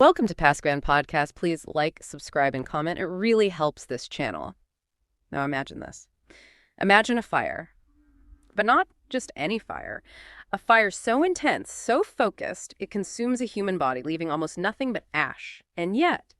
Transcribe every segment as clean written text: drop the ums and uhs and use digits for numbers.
Welcome to Paskvan Podcasts. Please like, subscribe, and comment. It really helps this channel. Now imagine this. Imagine a fire, but not just any fire. A fire so intense, so focused, it consumes a human body, leaving almost nothing but ash. And yet,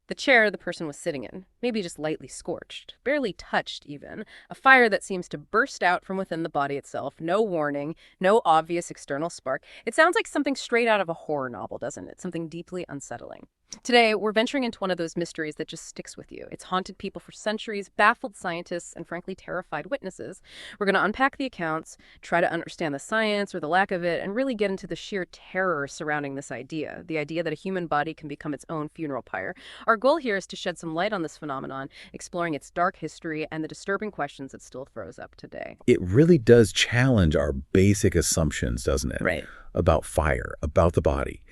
the chair the person was sitting in, maybe just lightly scorched, barely touched even, a fire that seems to burst out from within the body itself, no warning, no obvious external spark. It sounds like something straight out of a horror novel, doesn't it? Something deeply unsettling. Today, we're venturing into one of those mysteries that just sticks with you. It's haunted people for centuries, baffled scientists, and frankly, terrified witnesses. We're going to unpack the accounts, try to understand the science or the lack of it, and really get into the sheer terror surrounding this idea, the idea that a human body can become its own funeral pyre. Our goal here is to shed some light on this phenomenon, exploring its dark history and the disturbing questions it still throws up today. It really does challenge our basic assumptions, doesn't it? Right. About fire, about the body.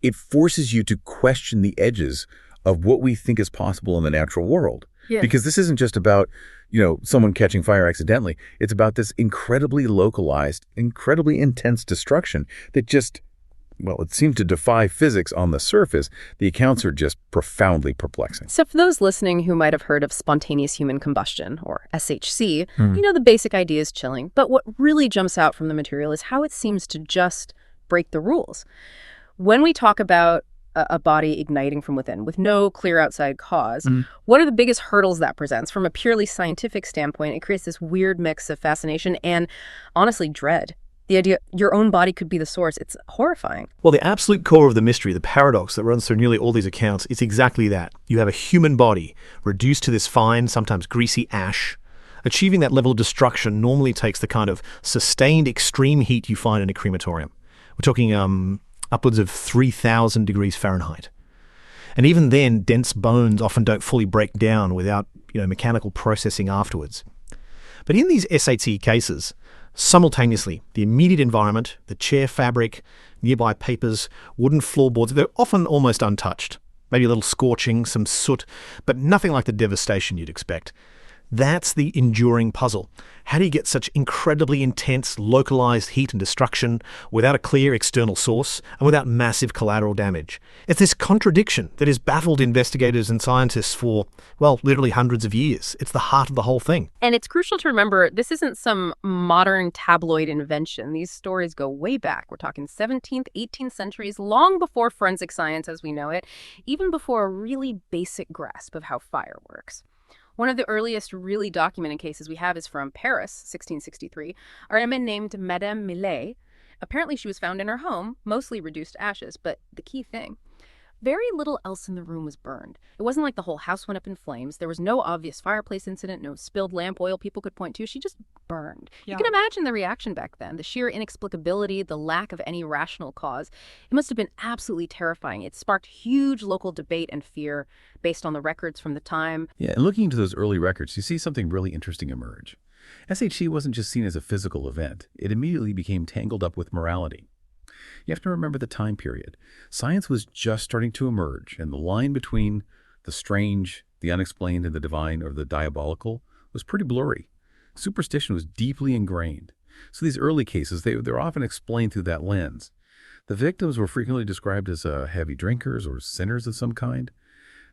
It forces you to question the edges of what we think is possible in the natural world. Yeah. Because this isn't just about, someone catching fire accidentally. It's about this incredibly localized, incredibly intense destruction that just, it seemed to defy physics on the surface. The accounts are just profoundly perplexing. So for those listening who might have heard of spontaneous human combustion, or SHC, the basic idea is chilling. But what really jumps out from the material is how it seems to just break the rules. When we talk about a body igniting from within with no clear outside cause, what are the biggest hurdles that presents? From a purely scientific standpoint, it creates this weird mix of fascination and, honestly, dread. The idea your own body could be the source, it's horrifying. Well, the absolute core of the mystery, the paradox that runs through nearly all these accounts, is exactly that. You have a human body reduced to this fine, sometimes greasy ash. Achieving that level of destruction normally takes the kind of sustained extreme heat you find in a crematorium. We're talking upwards of 3,000 degrees Fahrenheit. And even then, dense bones often don't fully break down without, mechanical processing afterwards. But in these SAT cases, simultaneously, the immediate environment, the chair fabric, nearby papers, wooden floorboards, they're often almost untouched. Maybe a little scorching, some soot, but nothing like the devastation you'd expect. That's the enduring puzzle. How do you get such incredibly intense, localized heat and destruction without a clear external source and without massive collateral damage? It's this contradiction that has baffled investigators and scientists for, literally hundreds of years. It's the heart of the whole thing. And it's crucial to remember this isn't some modern tabloid invention. These stories go way back. We're talking 17th, 18th centuries, long before forensic science as we know it, even before a really basic grasp of how fire works. One of the earliest really documented cases we have is from Paris, 1663. A woman named Madame Millet. Apparently she was found in her home, mostly reduced to ashes, but the key thing, very little else in the room was burned. It wasn't like the whole house went up in flames. There was no obvious fireplace incident, no spilled lamp oil people could point to. She just burned. Yeah. You can imagine the reaction back then, the sheer inexplicability, the lack of any rational cause. It must have been absolutely terrifying. It sparked huge local debate and fear based on the records from the time. Yeah, and looking into those early records, you see something really interesting emerge. SHC wasn't just seen as a physical event. It immediately became tangled up with morality. You have to remember the time period. Science was just starting to emerge, and the line between the strange, the unexplained, and the divine or the diabolical was pretty blurry. Superstition was deeply ingrained. So these early cases, they're often explained through that lens. The victims were frequently described as heavy drinkers or sinners of some kind.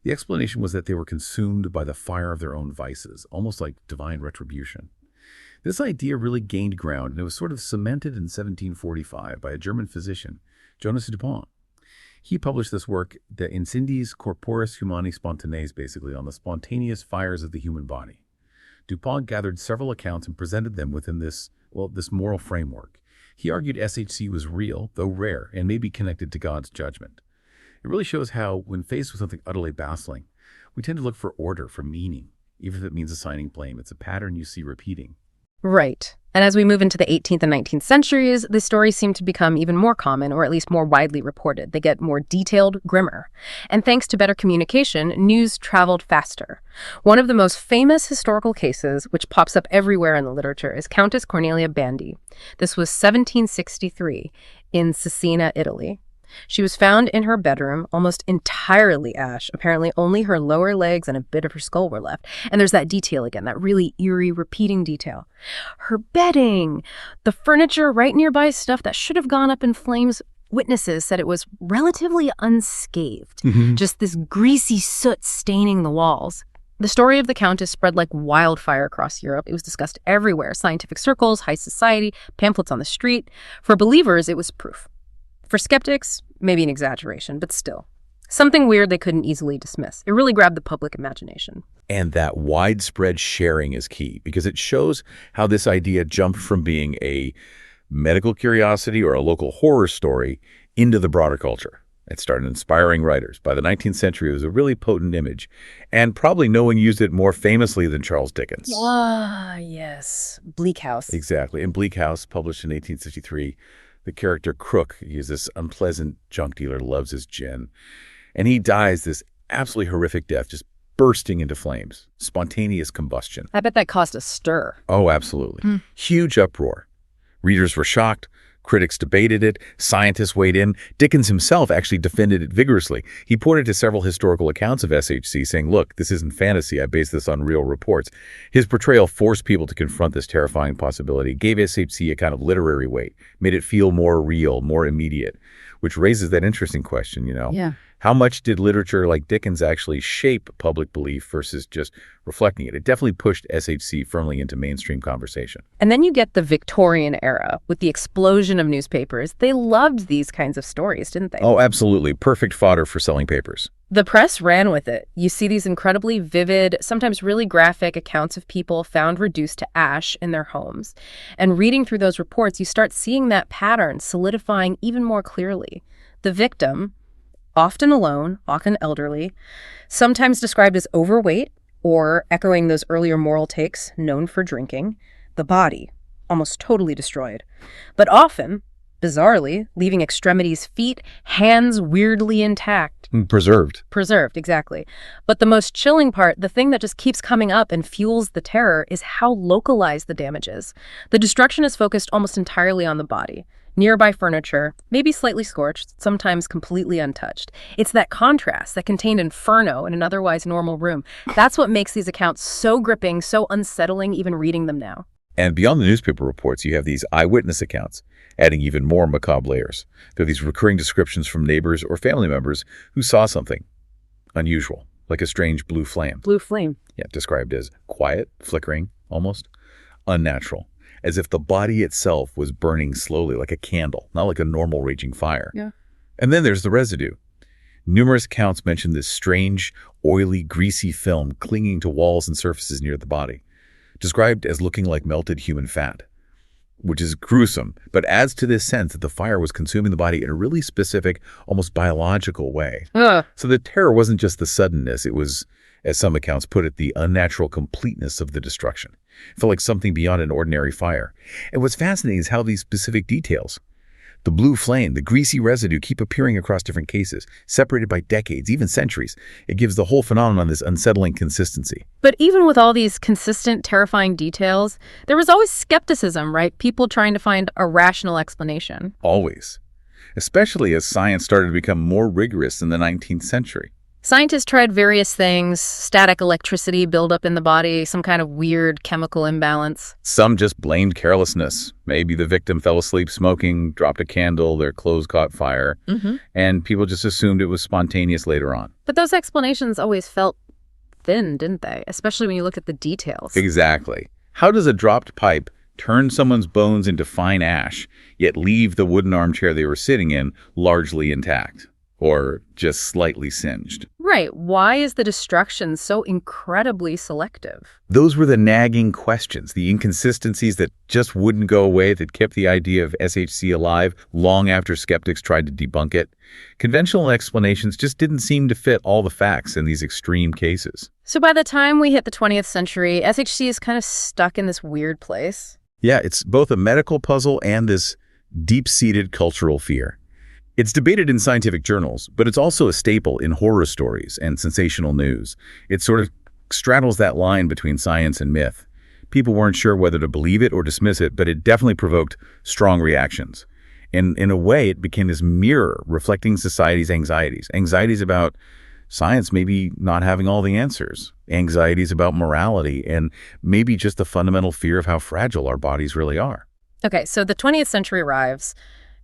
The explanation was that they were consumed by the fire of their own vices, almost like divine retribution. This idea really gained ground, and it was sort of cemented in 1745 by a German physician, Jonas Dupont. He published this work, De Incendiis Corporis Humani Spontaneis, basically, on the spontaneous fires of the human body. Dupont gathered several accounts and presented them within this moral framework. He argued SHC was real, though rare, and may be connected to God's judgment. It really shows how, when faced with something utterly baffling, we tend to look for order, for meaning, even if it means assigning blame. It's a pattern you see repeating. Right. And as we move into the 18th and 19th centuries, the stories seem to become even more common, or at least more widely reported. They get more detailed, grimmer. And thanks to better communication, news traveled faster. One of the most famous historical cases, which pops up everywhere in the literature, is Countess Cornelia Bandi. This was 1763 in Cesena, Italy. She was found in her bedroom, almost entirely ash. Apparently only her lower legs and a bit of her skull were left. And there's that detail again, that really eerie, repeating detail. Her bedding, the furniture right nearby, stuff that should have gone up in flames, Witnesses said it was relatively unscathed, Mhm. just this greasy soot staining the walls. The story of the Countess spread like wildfire across Europe. It was discussed everywhere, scientific circles, high society, pamphlets on the street. For believers, it was proof. For skeptics, maybe an exaggeration, but still. Something weird they couldn't easily dismiss. It really grabbed the public imagination. And that widespread sharing is key because it shows how this idea jumped from being a medical curiosity or a local horror story into the broader culture. It started inspiring writers. By the 19th century, it was a really potent image, and probably no one used it more famously than Charles Dickens. Ah, yes. Bleak House. Exactly. In Bleak House, published in 1863, the character Crook, he's this unpleasant junk dealer, loves his gin, and he dies this absolutely horrific death, just bursting into flames, spontaneous combustion. I bet that caused a stir. Oh, absolutely. Huge uproar. Readers were shocked. Critics debated it. Scientists weighed in. Dickens himself actually defended it vigorously. He pointed to several historical accounts of SHC, saying, look, this isn't fantasy. I base this on real reports. His portrayal forced people to confront this terrifying possibility, gave SHC a kind of literary weight, made it feel more real, more immediate, which raises that interesting question, Yeah. How much did literature like Dickens actually shape public belief versus just reflecting it? It definitely pushed SHC firmly into mainstream conversation. And then you get the Victorian era with the explosion of newspapers. They loved these kinds of stories, didn't they? Oh, absolutely. Perfect fodder for selling papers. The press ran with it. You see these incredibly vivid, sometimes really graphic accounts of people found reduced to ash in their homes. And reading through those reports, you start seeing that pattern solidifying even more clearly. The victim, often alone, often elderly, sometimes described as overweight or echoing those earlier moral takes, known for drinking. The body, almost totally destroyed. But often, bizarrely, leaving extremities, feet, hands weirdly intact. Preserved. Preserved, exactly. But the most chilling part, the thing that just keeps coming up and fuels the terror, is how localized the damage is. The destruction is focused almost entirely on the body. Nearby furniture, maybe slightly scorched, sometimes completely untouched. It's that contrast, that contained inferno in an otherwise normal room. That's what makes these accounts so gripping, so unsettling, even reading them now. And beyond the newspaper reports, you have these eyewitness accounts, adding even more macabre layers. There are these recurring descriptions from neighbors or family members who saw something unusual, like a strange blue flame. Blue flame. Yeah, described as quiet, flickering, almost unnatural, as if the body itself was burning slowly like a candle, not like a normal raging fire. Yeah. And then there's the residue. Numerous accounts mention this strange, oily, greasy film clinging to walls and surfaces near the body, described as looking like melted human fat, which is gruesome, but adds to this sense that the fire was consuming the body in a really specific, almost biological way. So the terror wasn't just the suddenness, it was, as some accounts put it, the unnatural completeness of the destruction. It felt like something beyond an ordinary fire. And what's fascinating is how these specific details, the blue flame, the greasy residue, keep appearing across different cases, separated by decades, even centuries. It gives the whole phenomenon this unsettling consistency. But even with all these consistent, terrifying details, there was always skepticism, right? People trying to find a rational explanation. Always. Especially as science started to become more rigorous in the 19th century. Scientists tried various things, static electricity buildup in the body, some kind of weird chemical imbalance. Some just blamed carelessness. Maybe the victim fell asleep smoking, dropped a candle, their clothes caught fire, and people just assumed it was spontaneous later on. But those explanations always felt thin, didn't they? Especially when you look at the details. Exactly. How does a dropped pipe turn someone's bones into fine ash, yet leave the wooden armchair they were sitting in largely intact? Or just slightly singed? Right. Why is the destruction so incredibly selective? Those were the nagging questions, the inconsistencies that just wouldn't go away, that kept the idea of SHC alive long after skeptics tried to debunk it. Conventional explanations just didn't seem to fit all the facts in these extreme cases. So by the time we hit the 20th century, SHC is kind of stuck in this weird place. Yeah, it's both a medical puzzle and this deep-seated cultural fear. It's debated in scientific journals, but it's also a staple in horror stories and sensational news. It sort of straddles that line between science and myth. People weren't sure whether to believe it or dismiss it, but it definitely provoked strong reactions. And in a way, it became this mirror reflecting society's anxieties. Anxieties about science maybe not having all the answers. Anxieties about morality, and maybe just the fundamental fear of how fragile our bodies really are. Okay, so the 20th century arrives.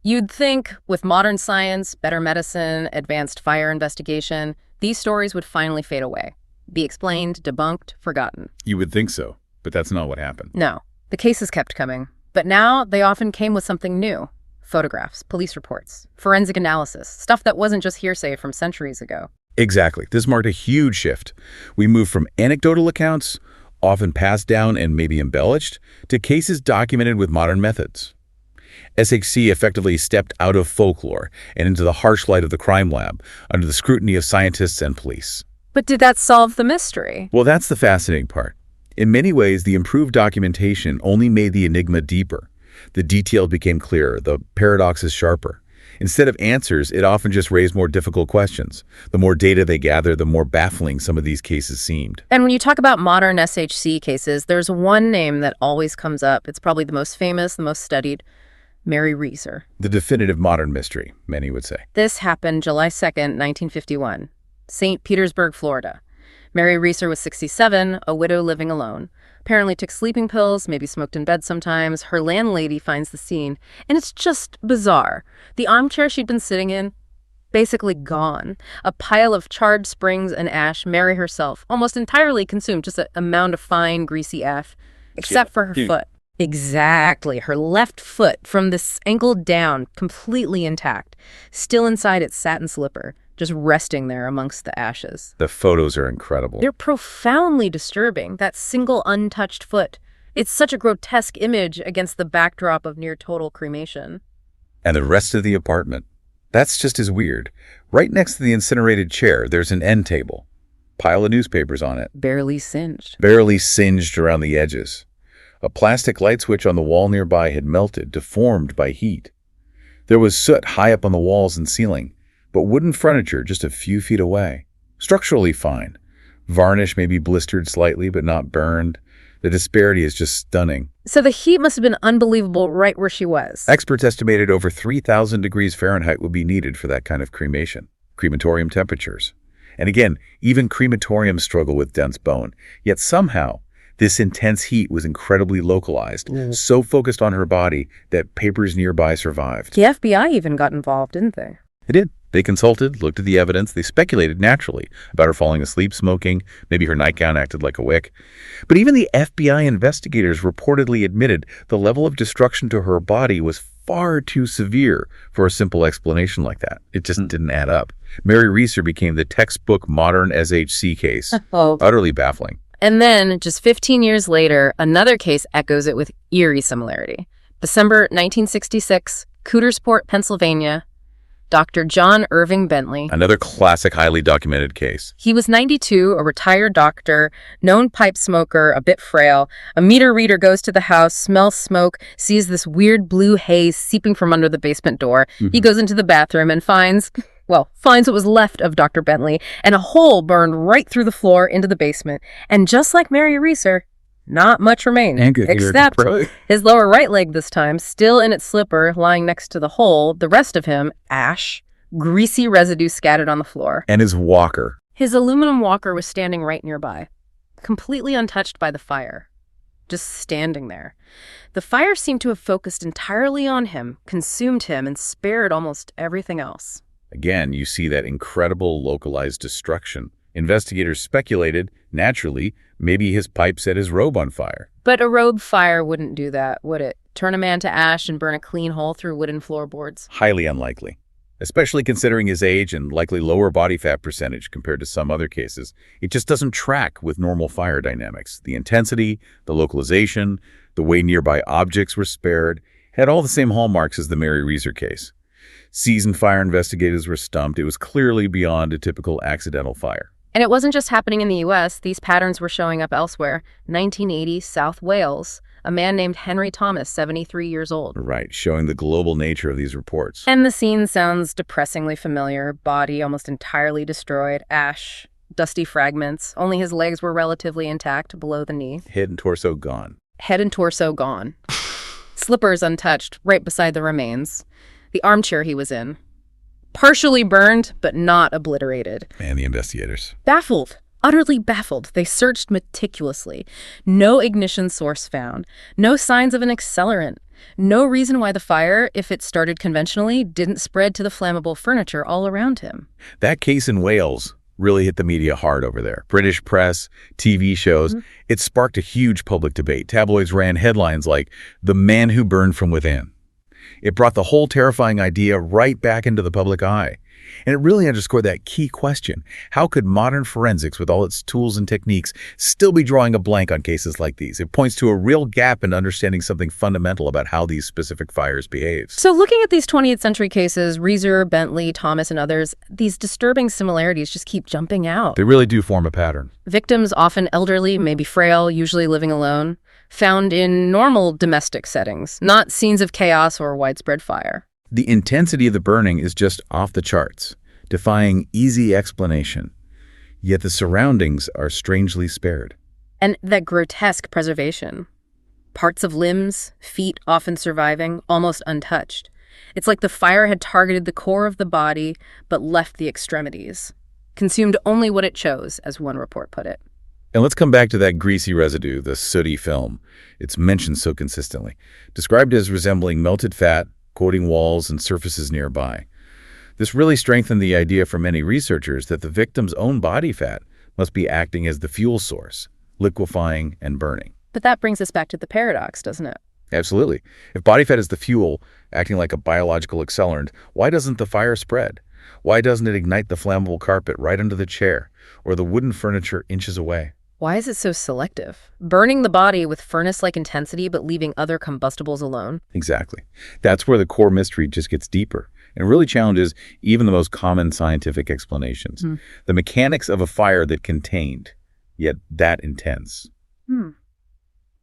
You'd think with modern science, better medicine, advanced fire investigation, these stories would finally fade away, be explained, debunked, forgotten. You would think so, but that's not what happened. No, the cases kept coming, but now they often came with something new. Photographs, police reports, forensic analysis, stuff that wasn't just hearsay from centuries ago. Exactly. This marked a huge shift. We moved from anecdotal accounts, often passed down and maybe embellished, to cases documented with modern methods. SHC effectively stepped out of folklore and into the harsh light of the crime lab, under the scrutiny of scientists and police. But did that solve the mystery? Well, that's the fascinating part. In many ways, the improved documentation only made the enigma deeper. The detail became clearer, the paradoxes sharper. Instead of answers, it often just raised more difficult questions. The more data they gathered, the more baffling some of these cases seemed. And when you talk about modern SHC cases, there's one name that always comes up. It's probably the most famous, the most studied: Mary Reeser. The definitive modern mystery, many would say. This happened July 2nd, 1951, St. Petersburg, Florida. Mary Reeser was 67, a widow living alone. Apparently took sleeping pills, maybe smoked in bed sometimes. Her landlady finds the scene, and it's just bizarre. The armchair she'd been sitting in, basically gone. A pile of charred springs and ash, Mary herself, almost entirely consumed, just a mound of fine, greasy ash, except for her foot. Exactly, her left foot, from this ankle down, completely intact, still inside its satin slipper, just resting there amongst the ashes. The photos are incredible. They're profoundly disturbing, that single untouched foot. It's such a grotesque image against the backdrop of near-total cremation. And the rest of the apartment. That's just as weird. Right next to the incinerated chair, there's an end table. Pile of newspapers on it. Barely singed. Barely singed around the edges. A plastic light switch on the wall nearby had melted, deformed by heat. There was soot high up on the walls and ceiling, but wooden furniture just a few feet away. Structurally fine. Varnish may be blistered slightly, but not burned. The disparity is just stunning. So the heat must have been unbelievable right where she was. Experts estimated over 3,000 degrees Fahrenheit would be needed for that kind of cremation. Crematorium temperatures. And again, even crematoriums struggle with dense bone. Yet somehow, this intense heat was incredibly localized, so focused on her body that papers nearby survived. The FBI even got involved, didn't they? They did. They consulted, looked at the evidence, they speculated naturally about her falling asleep, smoking, maybe her nightgown acted like a wick. But even the FBI investigators reportedly admitted the level of destruction to her body was far too severe for a simple explanation like that. It just didn't add up. Mary Reeser became the textbook modern SHC case. Utterly baffling. And then, just 15 years later, another case echoes it with eerie similarity. December 1966, Cootersport, Pennsylvania. Dr. John Irving Bentley. Another classic, highly documented case. He was 92, a retired doctor, known pipe smoker, a bit frail. A meter reader goes to the house, smells smoke, sees this weird blue haze seeping from under the basement door. He goes into the bathroom and finds what was left of Dr. Bentley, and a hole burned right through the floor into the basement. And just like Mary Reeser, not much remained, except his lower right leg this time, still in its slipper, lying next to the hole. The rest of him, ash, greasy residue scattered on the floor. And his walker. His aluminum walker was standing right nearby, completely untouched by the fire, just standing there. The fire seemed to have focused entirely on him, consumed him, and spared almost everything else. Again, you see that incredible localized destruction. Investigators speculated, naturally, maybe his pipe set his robe on fire. But a robe fire wouldn't do that, would it? Turn a man to ash and burn a clean hole through wooden floorboards? Highly unlikely. Especially considering his age and likely lower body fat percentage compared to some other cases. It just doesn't track with normal fire dynamics. The intensity, the localization, the way nearby objects were spared, had all the same hallmarks as the Mary Reeser case. Seasoned fire investigators were stumped. It was clearly beyond a typical accidental fire. And it wasn't just happening in the U.S. These patterns were showing up elsewhere. 1980, South Wales. A man named Henry Thomas, 73 years old. Right, showing the global nature of these reports. And the scene sounds depressingly familiar. Body almost entirely destroyed. Ash, dusty fragments. Only his legs were relatively intact below the knee. Head and torso gone. Head and torso gone. Slippers untouched, right beside the remains. The armchair he was in. Partially burned, but not obliterated. And the investigators. Baffled. Utterly baffled. They searched meticulously. No ignition source found. No signs of an accelerant. No reason why the fire, if it started conventionally, didn't spread to the flammable furniture all around him. That case in Wales really hit the media hard over there. British press, TV shows, it sparked a huge public debate. Tabloids ran headlines like, "The Man Who Burned from Within." It brought the whole terrifying idea right back into the public eye. And it really underscored that key question: how could modern forensics, with all its tools and techniques, still be drawing a blank on cases like these? It points to a real gap in understanding something fundamental about how these specific fires behave. So looking at these 20th century cases, Reeser, Bentley, Thomas, and others, these disturbing similarities just keep jumping out. They really do form a pattern. Victims, often elderly, maybe frail, usually living alone, found in normal domestic settings, not scenes of chaos or widespread fire. The intensity of the burning is just off the charts, defying easy explanation. Yet the surroundings are strangely spared. And that grotesque preservation. Parts of limbs, feet often surviving, almost untouched. It's like the fire had targeted the core of the body, but left the extremities. Consumed only what it chose, as one report put it. And let's come back to that greasy residue, the sooty film. It's mentioned so consistently, described as resembling melted fat, coating walls and surfaces nearby. This really strengthened the idea for many researchers that the victim's own body fat must be acting as the fuel source, liquefying and burning. But that brings us back to the paradox, doesn't it? Absolutely. If body fat is the fuel, acting like a biological accelerant, why doesn't the fire spread? Why doesn't it ignite the flammable carpet right under the chair or the wooden furniture inches away? Why is it so selective? Burning the body with furnace-like intensity, but leaving other combustibles alone? Exactly. That's where the core mystery just gets deeper and really challenges even the most common scientific explanations. The mechanics of a fire that contained, yet that intense. It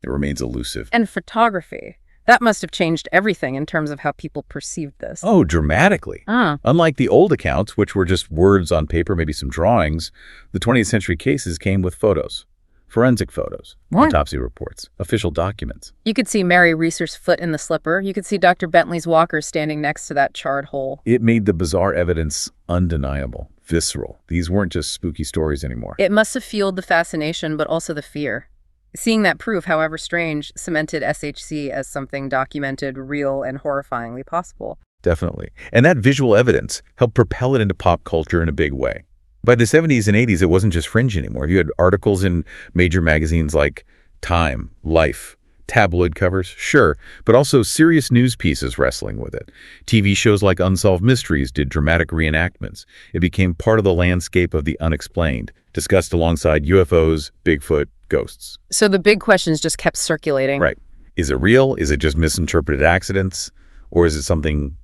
remains elusive. And photography. That must have changed everything in terms of how people perceived this. Oh, dramatically. Unlike the old accounts, which were just words on paper, maybe some drawings, the 20th century cases came with photos. Forensic photos, autopsy reports, official documents. You could see Mary Reeser's foot in the slipper. You could see Dr. Bentley's walker standing next to that charred hole. It made the bizarre evidence undeniable, visceral. These weren't just spooky stories anymore. It must have fueled the fascination, but also the fear. Seeing that proof, however strange, cemented SHC as something documented, real, and horrifyingly possible. Definitely. And that visual evidence helped propel it into pop culture in a big way. By the 70s and 80s, it wasn't just fringe anymore. You had articles in major magazines like Time, Life, tabloid covers, sure, but also serious news pieces wrestling with it. TV shows like Unsolved Mysteries did dramatic reenactments. It became part of the landscape of the unexplained, discussed alongside UFOs, Bigfoot, ghosts. So the big questions just kept circulating. Right. Is it real? Is it just misinterpreted accidents? Or is it something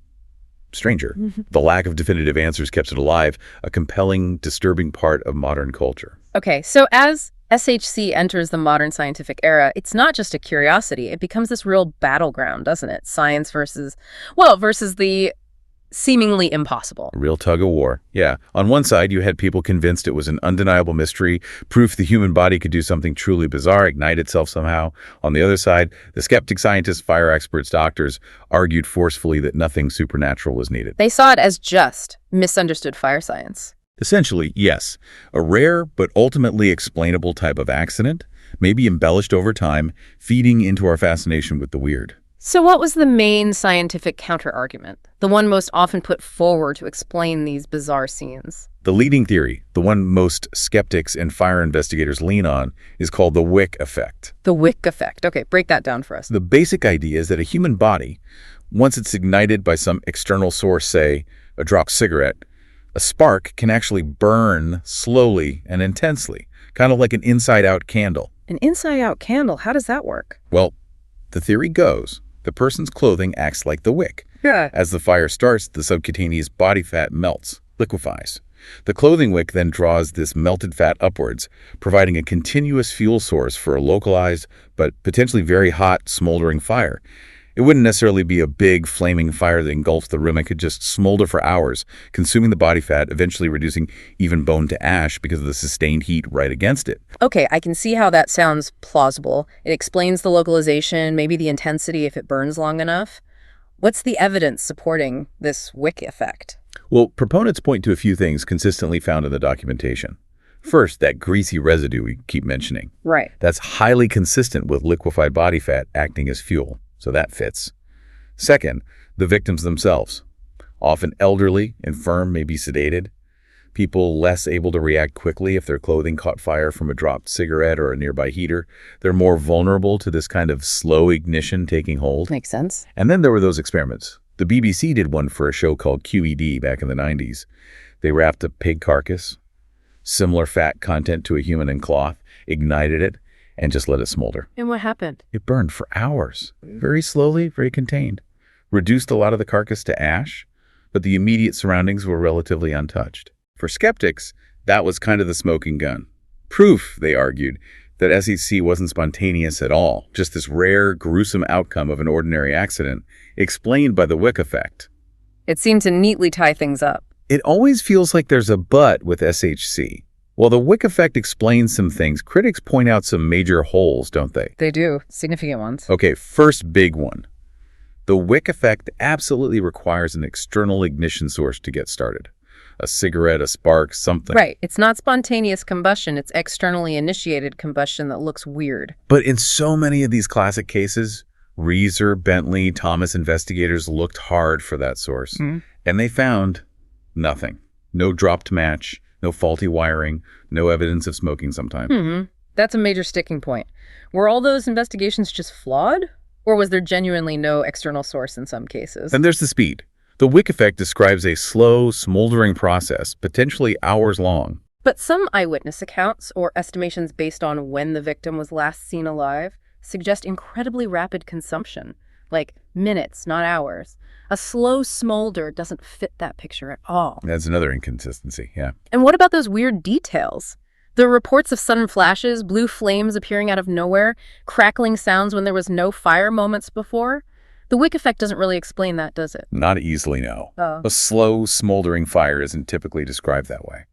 stranger? The lack of definitive answers kept it alive, a compelling, disturbing part of modern culture. Okay, so as SHC enters the modern scientific era, it's not just a curiosity. It becomes this real battleground, doesn't it? Science versus the seemingly impossible. A real tug of war. Yeah. On one side, you had people convinced it was an undeniable mystery, proof the human body could do something truly bizarre, ignite itself somehow. On the other side, the skeptic scientists, fire experts, doctors argued forcefully that nothing supernatural was needed. They saw it as just misunderstood fire science. Essentially, yes, a rare but ultimately explainable type of accident, maybe embellished over time, feeding into our fascination with the weird. So what was the main scientific counterargument, the one most often put forward to explain these bizarre scenes? The leading theory, the one most skeptics and fire investigators lean on, is called the wick effect. The wick effect. Okay, break that down for us. The basic idea is that a human body, once it's ignited by some external source, say a dropped cigarette, a spark can actually burn slowly and intensely, kind of like an inside-out candle. An inside-out candle? How does that work? Well, the theory goes, the person's clothing acts like the wick. Yeah. As the fire starts, the subcutaneous body fat melts, liquefies. The clothing wick then draws this melted fat upwards, providing a continuous fuel source for a localized but potentially very hot, smoldering fire. It wouldn't necessarily be a big, flaming fire that engulfs the room. It could just smolder for hours, consuming the body fat, eventually reducing even bone to ash because of the sustained heat right against it. Okay, I can see how that sounds plausible. It explains the localization, maybe the intensity if it burns long enough. What's the evidence supporting this wick effect? Well, proponents point to a few things consistently found in the documentation. First, that greasy residue we keep mentioning. Right. That's highly consistent with liquefied body fat acting as fuel. So that fits. Second, the victims themselves. Often elderly, infirm, maybe sedated. People less able to react quickly if their clothing caught fire from a dropped cigarette or a nearby heater. They're more vulnerable to this kind of slow ignition taking hold. Makes sense. And then there were those experiments. The BBC did one for a show called QED back in the 90s. They wrapped a pig carcass, similar fat content to a human in cloth, ignited it, and just let it smolder. And what happened? It burned for hours, very slowly, very contained. Reduced a lot of the carcass to ash, but the immediate surroundings were relatively untouched. For skeptics, that was kind of the smoking gun. Proof, they argued, that SEC wasn't spontaneous at all, just this rare, gruesome outcome of an ordinary accident, explained by the Wick effect. It seemed to neatly tie things up. It always feels like there's a but with SHC. While the Wick effect explains some things, critics point out some major holes, don't they? They do. Significant ones. Okay, first big one. The Wick effect absolutely requires an external ignition source to get started. A cigarette, a spark, something. Right. It's not spontaneous combustion. It's externally initiated combustion that looks weird. But in so many of these classic cases, Reeser, Bentley, Thomas investigators looked hard for that source. And they found nothing. No dropped match, no faulty wiring, no evidence of smoking sometime. That's a major sticking point. Were all those investigations just flawed? Or was there genuinely no external source in some cases? And there's the speed. The Wick effect describes a slow, smoldering process, potentially hours long. But some eyewitness accounts, or estimations based on when the victim was last seen alive, suggest incredibly rapid consumption, like minutes, not hours. A slow smolder doesn't fit that picture at all. That's another inconsistency, yeah. And what about those weird details? The reports of sudden flashes, blue flames appearing out of nowhere, crackling sounds when there was no fire moments before. The Wick effect doesn't really explain that, does it? Not easily, no. Oh. A slow, smoldering fire isn't typically described that way.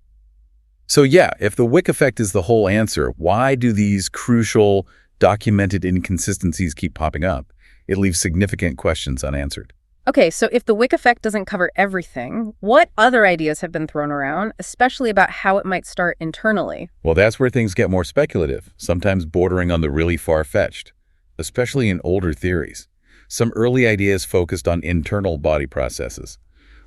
So yeah, if the Wick effect is the whole answer, why do these crucial, documented inconsistencies keep popping up? It leaves significant questions unanswered. Okay, so if the Wick effect doesn't cover everything, what other ideas have been thrown around, especially about how it might start internally? Well, that's where things get more speculative, sometimes bordering on the really far-fetched, especially in older theories. Some early ideas focused on internal body processes,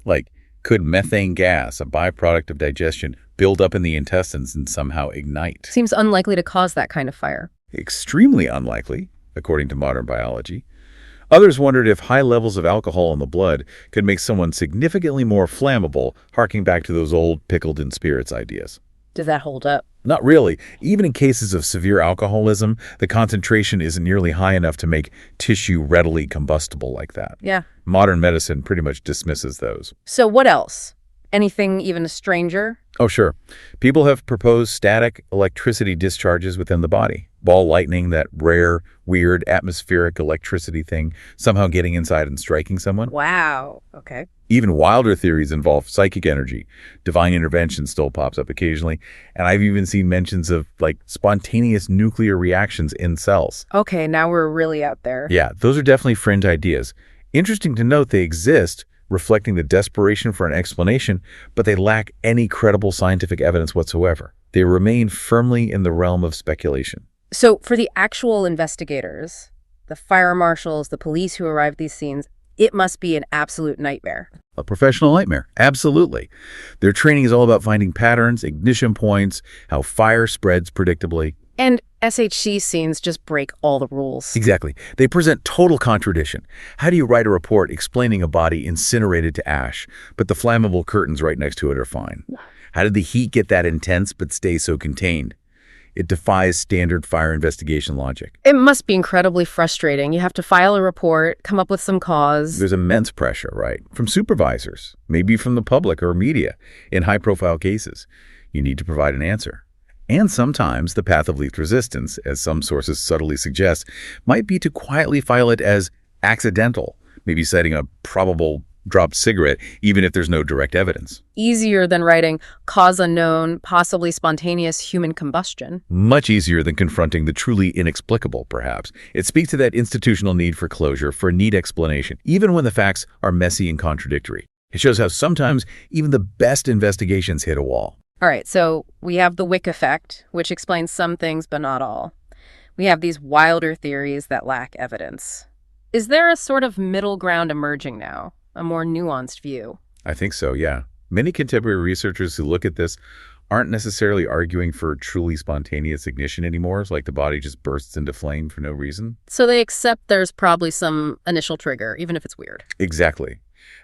like could methane gas, a byproduct of digestion, build up in the intestines and somehow ignite? Seems unlikely to cause that kind of fire. Extremely unlikely, according to modern biology. Others wondered if high levels of alcohol in the blood could make someone significantly more flammable, harking back to those old pickled-in-spirits ideas. Does that hold up? Not really. Even in cases of severe alcoholism, the concentration isn't nearly high enough to make tissue readily combustible like that. Yeah. Modern medicine pretty much dismisses those. So what else? Anything even stranger? Oh, sure. People have proposed static electricity discharges within the body. Ball lightning, that rare, weird, atmospheric electricity thing, somehow getting inside and striking someone. Wow. Okay. Even wilder theories involve psychic energy. Divine intervention still pops up occasionally. And I've even seen mentions of, like, spontaneous nuclear reactions in cells. Okay, now we're really out there. Yeah, those are definitely fringe ideas. Interesting to note they exist, reflecting the desperation for an explanation, but they lack any credible scientific evidence whatsoever. They remain firmly in the realm of speculation. So for the actual investigators, the fire marshals, the police who arrived at these scenes, it must be an absolute nightmare. A professional nightmare, absolutely. Their training is all about finding patterns, ignition points, how fire spreads predictably. And SHC scenes just break all the rules. Exactly. They present total contradiction. How do you write a report explaining a body incinerated to ash, but the flammable curtains right next to it are fine? How did the heat get that intense but stay so contained? It defies standard fire investigation logic. It must be incredibly frustrating. You have to file a report, come up with some cause. There's immense pressure, right? From supervisors, maybe from the public or media. In high-profile cases, you need to provide an answer. And sometimes the path of least resistance, as some sources subtly suggest, might be to quietly file it as accidental, maybe citing a probable dropped cigarette, even if there's no direct evidence. Easier than writing cause unknown, possibly spontaneous human combustion. Much easier than confronting the truly inexplicable, perhaps. It speaks to that institutional need for closure, for a neat explanation, even when the facts are messy and contradictory. It shows how sometimes even the best investigations hit a wall. All right, so we have the Wick effect, which explains some things but not all. We have these wilder theories that lack evidence. Is there a sort of middle ground emerging now, a more nuanced view? I think so, yeah. Many contemporary researchers who look at this aren't necessarily arguing for truly spontaneous ignition anymore. It's like the body just bursts into flame for no reason. So they accept there's probably some initial trigger, even if it's weird. Exactly.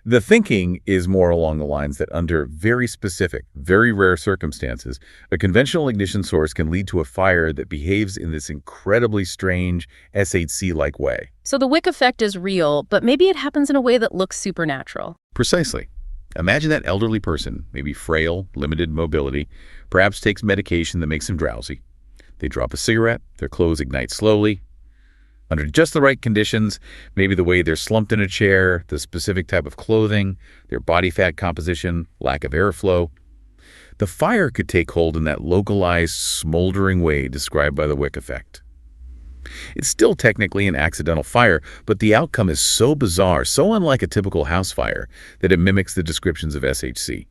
The thinking is more along the lines that under very specific, very rare circumstances, a conventional ignition source can lead to a fire that behaves in this incredibly strange SHC-like way. So the wick effect is real, but maybe it happens in a way that looks supernatural. Precisely. Imagine that elderly person, maybe frail, limited mobility, perhaps takes medication that makes them drowsy. They drop a cigarette, their clothes ignite slowly. Under just the right conditions, maybe the way they're slumped in a chair, the specific type of clothing, their body fat composition, lack of airflow, the fire could take hold in that localized, smoldering way described by the wick effect. It's still technically an accidental fire, but the outcome is so bizarre, so unlike a typical house fire, that it mimics the descriptions of SHC.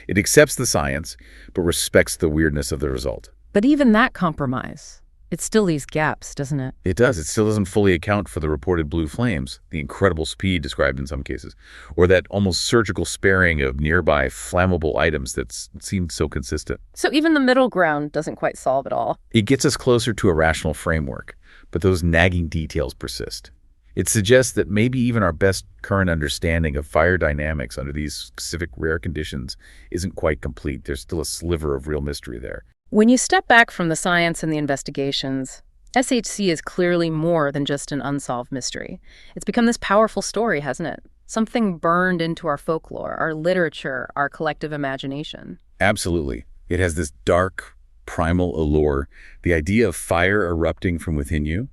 It accepts the science, but respects the weirdness of the result. But even that compromise, it still leaves gaps, doesn't it? It does. It still doesn't fully account for the reported blue flames, the incredible speed described in some cases, or that almost surgical sparing of nearby flammable items that seemed so consistent. So even the middle ground doesn't quite solve it all. It gets us closer to a rational framework, but those nagging details persist. It suggests that maybe even our best current understanding of fire dynamics under these specific rare conditions isn't quite complete. There's still a sliver of real mystery there. When you step back from the science and the investigations, SHC is clearly more than just an unsolved mystery. It's become this powerful story, hasn't it? Something burned into our folklore, our literature, our collective imagination. Absolutely. It has this dark, primal allure, the idea of fire erupting from within you.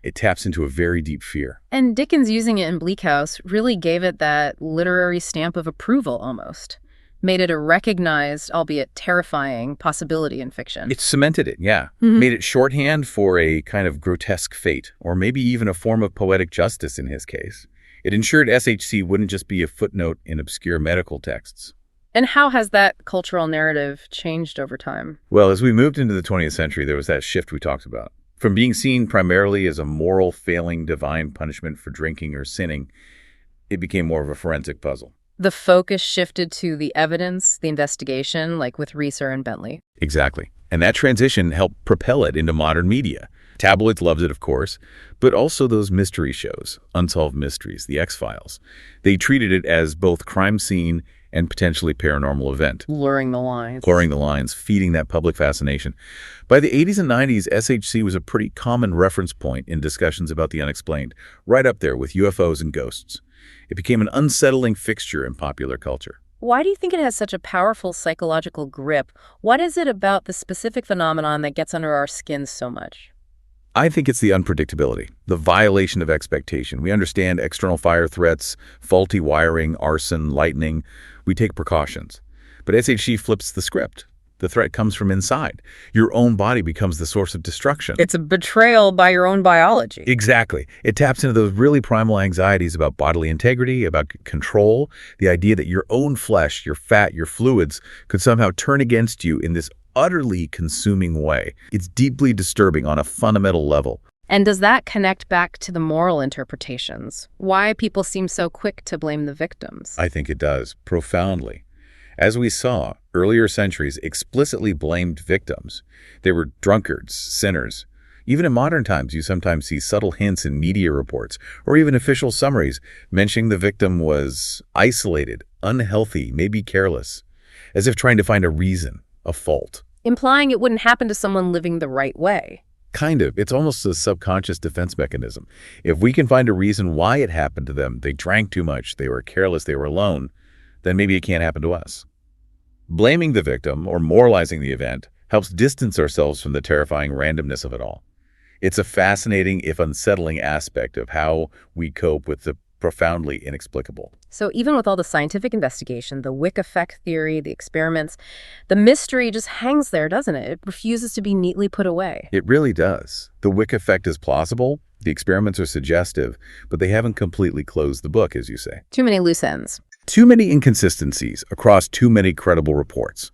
It taps into a very deep fear. And Dickens using it in Bleak House really gave it that literary stamp of approval almost. Made it a recognized, albeit terrifying, possibility in fiction. It cemented it, yeah. Made it shorthand for a kind of grotesque fate, or maybe even a form of poetic justice in his case. It ensured SHC wouldn't just be a footnote in obscure medical texts. And how has that cultural narrative changed over time? Well, as we moved into the 20th century, there was that shift we talked about. From being seen primarily as a moral failing divine punishment for drinking or sinning, it became more of a forensic puzzle. The focus shifted to the evidence, the investigation, like with Reeser and Bentley. Exactly. And that transition helped propel it into modern media. Tabloids loved it, of course, but also those mystery shows, Unsolved Mysteries, The X-Files. They treated it as both crime scene and potentially paranormal event. Blurring the lines. Blurring the lines, feeding that public fascination. By the 80s and 90s, SHC was a pretty common reference point in discussions about the unexplained, right up there with UFOs and ghosts. It became an unsettling fixture in popular culture. Why do you think it has such a powerful psychological grip? What is it about the specific phenomenon that gets under our skin so much? I think it's the unpredictability, the violation of expectation. We understand external fire threats, faulty wiring, arson, lightning. We take precautions. But SHC flips the script. The threat comes from inside. Your own body becomes the source of destruction. It's a betrayal by your own biology. Exactly. It taps into those really primal anxieties about bodily integrity, about control, the idea that your own flesh, your fat, your fluids could somehow turn against you in this utterly consuming way. It's deeply disturbing on a fundamental level. And does that connect back to the moral interpretations? Why people seem so quick to blame the victims? I think it does, profoundly. As we saw, earlier centuries explicitly blamed victims. They were drunkards, sinners. Even in modern times, you sometimes see subtle hints in media reports or even official summaries mentioning the victim was isolated, unhealthy, maybe careless, as if trying to find a reason, a fault. Implying it wouldn't happen to someone living the right way. Kind of. It's almost a subconscious defense mechanism. If we can find a reason why it happened to them, they drank too much, they were careless, they were alone, then maybe it can't happen to us. Blaming the victim or moralizing the event helps distance ourselves from the terrifying randomness of it all. It's a fascinating, if unsettling, aspect of how we cope with the profoundly inexplicable. So even with all the scientific investigation, the Wick effect theory, the experiments, the mystery just hangs there, doesn't it? It refuses to be neatly put away. It really does. The Wick effect is plausible, the experiments are suggestive, but they haven't completely closed the book, as you say. Too many loose ends. Too many inconsistencies across too many credible reports.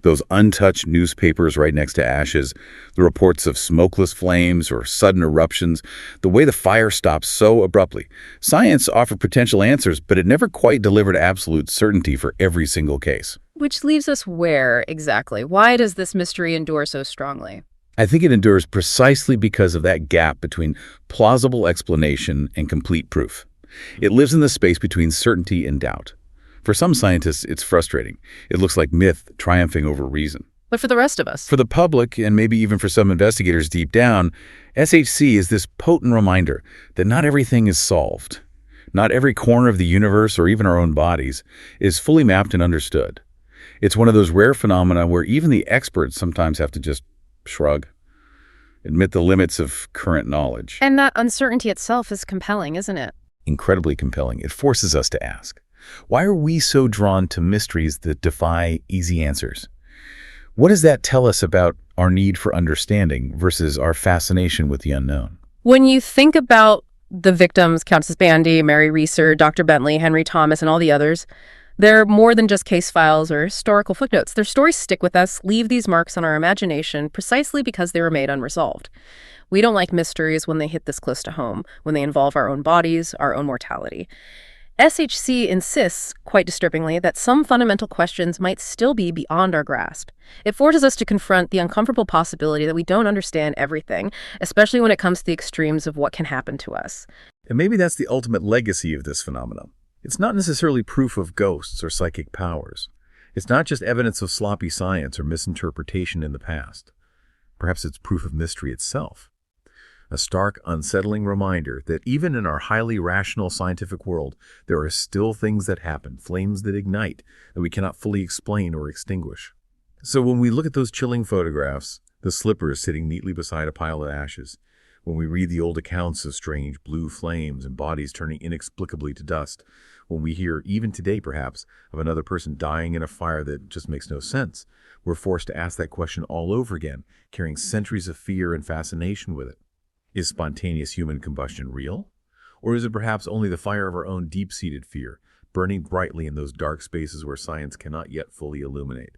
Those untouched newspapers right next to ashes, the reports of smokeless flames or sudden eruptions, the way the fire stops so abruptly. Science offered potential answers, but it never quite delivered absolute certainty for every single case. Which leaves us where, exactly? Why does this mystery endure so strongly? I think it endures precisely because of that gap between plausible explanation and complete proof. It lives in the space between certainty and doubt. For some scientists, it's frustrating. It looks like myth triumphing over reason. But for the rest of us? For the public, and maybe even for some investigators deep down, SHC is this potent reminder that not everything is solved. Not every corner of the universe, or even our own bodies, is fully mapped and understood. It's one of those rare phenomena where even the experts sometimes have to just shrug, admit the limits of current knowledge. And that uncertainty itself is compelling, isn't it? Incredibly compelling. It forces us to ask, why are we so drawn to mysteries that defy easy answers? What does that tell us about our need for understanding versus our fascination with the unknown? When you think about the victims, Countess Bandy, Mary Reeser, Dr. Bentley, Henry Thomas, and all the others, they're more than just case files or historical footnotes. Their stories stick with us, leave these marks on our imagination precisely because they were made unresolved. We don't like mysteries when they hit this close to home, when they involve our own bodies, our own mortality. SHC insists, quite disturbingly, that some fundamental questions might still be beyond our grasp. It forces us to confront the uncomfortable possibility that we don't understand everything, especially when it comes to the extremes of what can happen to us. And maybe that's the ultimate legacy of this phenomenon. It's not necessarily proof of ghosts or psychic powers. It's not just evidence of sloppy science or misinterpretation in the past. Perhaps it's proof of mystery itself. A stark, unsettling reminder that even in our highly rational scientific world, there are still things that happen, flames that ignite, that we cannot fully explain or extinguish. So when we look at those chilling photographs, the slippers sitting neatly beside a pile of ashes, when we read the old accounts of strange blue flames and bodies turning inexplicably to dust, when we hear, even today perhaps, of another person dying in a fire that just makes no sense, we're forced to ask that question all over again, carrying centuries of fear and fascination with it. Is spontaneous human combustion real? Or is it perhaps only the fire of our own deep-seated fear, burning brightly in those dark spaces where science cannot yet fully illuminate?